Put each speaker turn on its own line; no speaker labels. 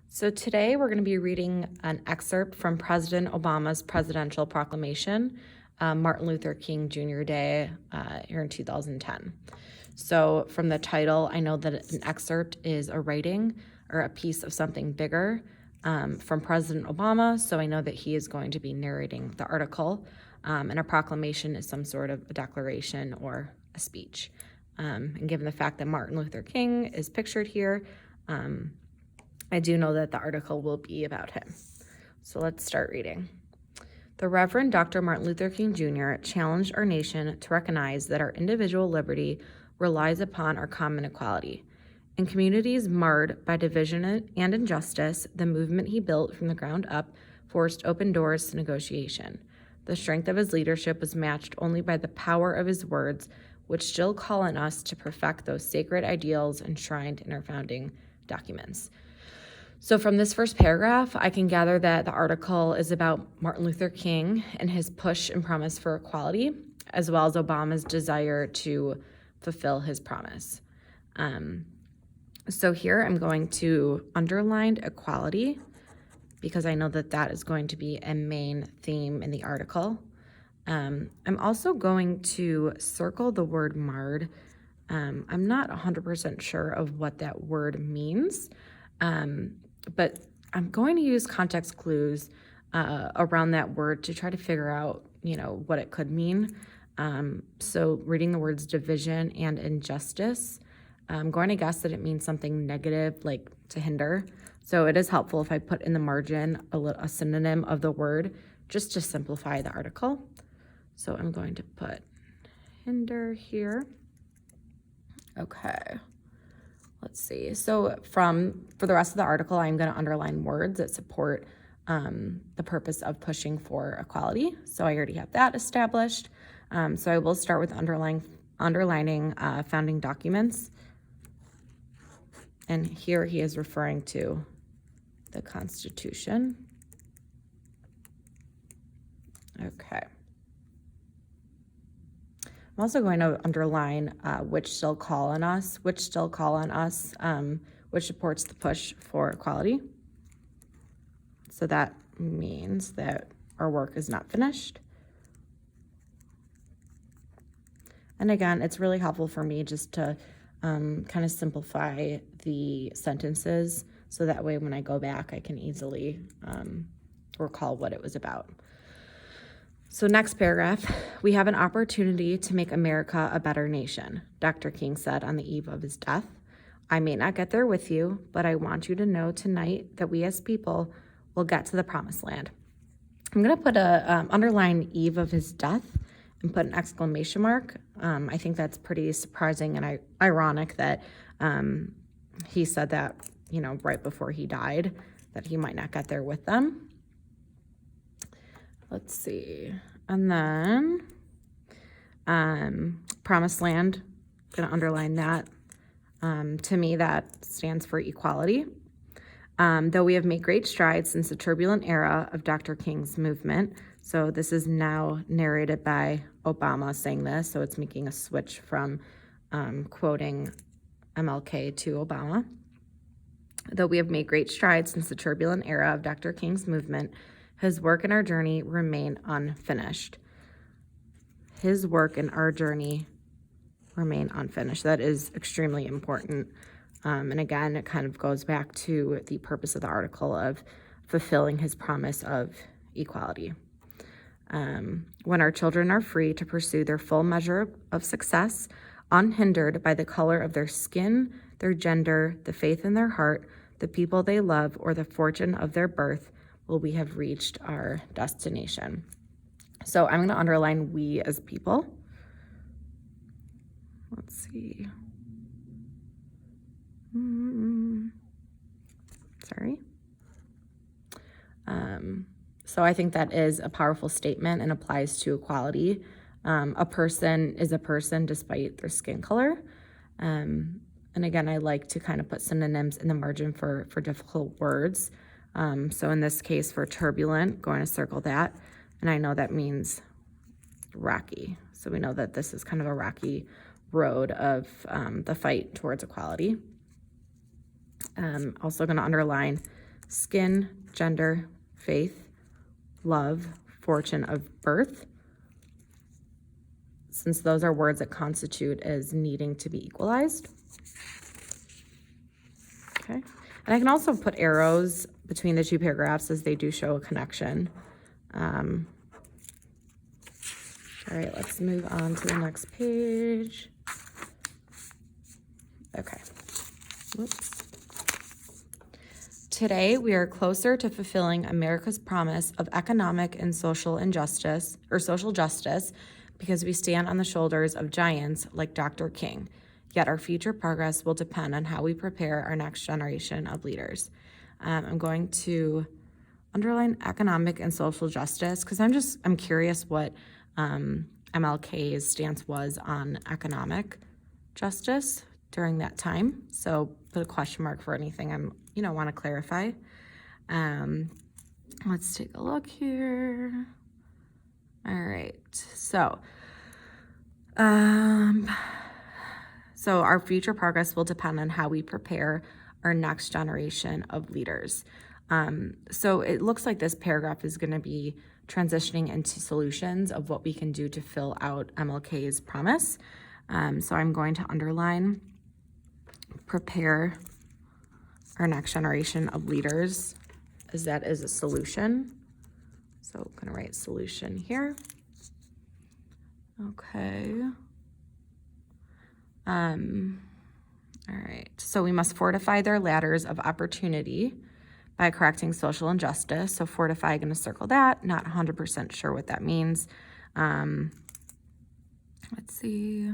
So today we're going to be reading an excerpt from President Obama's presidential proclamation, Martin Luther King Jr. Day here in 2010. So from the title, I know that an excerpt is a writing or a piece of something bigger from President Obama, so I know that he is going to be narrating the article, and a proclamation is some sort of a declaration or a speech. And given the fact that Martin Luther King is pictured here, I do know that the article will be about him. So let's start reading. The Reverend Dr. Martin Luther King Jr. challenged our nation to recognize that our individual liberty relies upon our common equality. In communities marred by division and injustice, the movement he built from the ground up forced open doors to negotiation. The strength of his leadership was matched only by the power of his words, which still call on us to perfect those sacred ideals enshrined in our founding documents. So from this first paragraph, I can gather that the article is about Martin Luther King and his push and promise for equality, as well as Obama's desire to fulfill his promise. So here I'm going to underline equality because I know that that is going to be a main theme in the article. I'm also going to circle the word marred. I'm not 100% sure of what that word means, but I'm going to use context clues around that word to try to figure out, what it could mean. So reading the words division and injustice, I'm going to guess that it means something negative, like to hinder. So it is helpful if I put in the margin a synonym of the word just to simplify the article. So I'm going to put hinder here. Okay. Let's see. So for the rest of the article, I'm going to underline words that support the purpose of pushing for equality. So I already have that established. So I will start with underlining founding documents. And here he is referring to the Constitution. Okay. I'm also going to underline which still call on us, which supports the push for equality. So that means that our work is not finished. And again, it's really helpful for me just to kind of simplify the sentences so that way when I go back, I can easily recall what it was about. So next paragraph, we have an opportunity to make America a better nation, Dr. King said on the eve of his death. I may not get there with you, but I want you to know tonight that we as people will get to the promised land. I'm going to put a underline eve of his death and put an exclamation mark. I think that's pretty surprising and ironic that he said that, right before he died, that he might not get there with them. Let's see. And then promised land, I'm going to underline that. To me, that stands for equality. Though we have made great strides since the turbulent era of Dr. King's movement. So this is now narrated by Obama saying this. So it's making a switch from quoting MLK to Obama. Though we have made great strides since the turbulent era of Dr. King's movement, his work and our journey remain unfinished. His work and our journey remain unfinished. That is extremely important. And again, it kind of goes back to the purpose of the article of fulfilling his promise of equality. When our children are free to pursue their full measure of success, unhindered by the color of their skin, their gender, the faith in their heart, the people they love, or the fortune of their birth, will we have reached our destination. So I'm going to underline we as people. Let's see. Sorry. So I think that is a powerful statement and applies to equality. A person is a person despite their skin color. And again, I like to kind of put synonyms in the margin for difficult words. So in this case, for turbulent, going to circle that. And I know that means rocky. So we know that this is kind of a rocky road of the fight towards equality. Also going to underline skin, gender, faith, love, fortune of birth, since those are words that constitute as needing to be equalized. Okay, and I can also put arrows between the two paragraphs as they do show a connection. All right, let's move on to the next page. Okay. Whoops. Today, we are closer to fulfilling America's promise of economic and social injustice, or social justice, because we stand on the shoulders of giants like Dr. King. Yet our future progress will depend on how we prepare our next generation of leaders. I'm going to underline economic and social justice because I'm curious what MLK's stance was on economic justice during that time. So put a question mark for anything want to clarify. Let's take a look here. All right. So our future progress will depend on how we prepare our next generation of leaders. So it looks like this paragraph is going to be transitioning into solutions of what we can do to fill out MLK's promise. So I'm going to underline prepare our next generation of leaders, as that is a solution. So I'm going to write solution here. Okay. All right. So we must fortify their ladders of opportunity by correcting social injustice. So fortify, I'm going to circle that. Not 100% sure what that means. Let's see.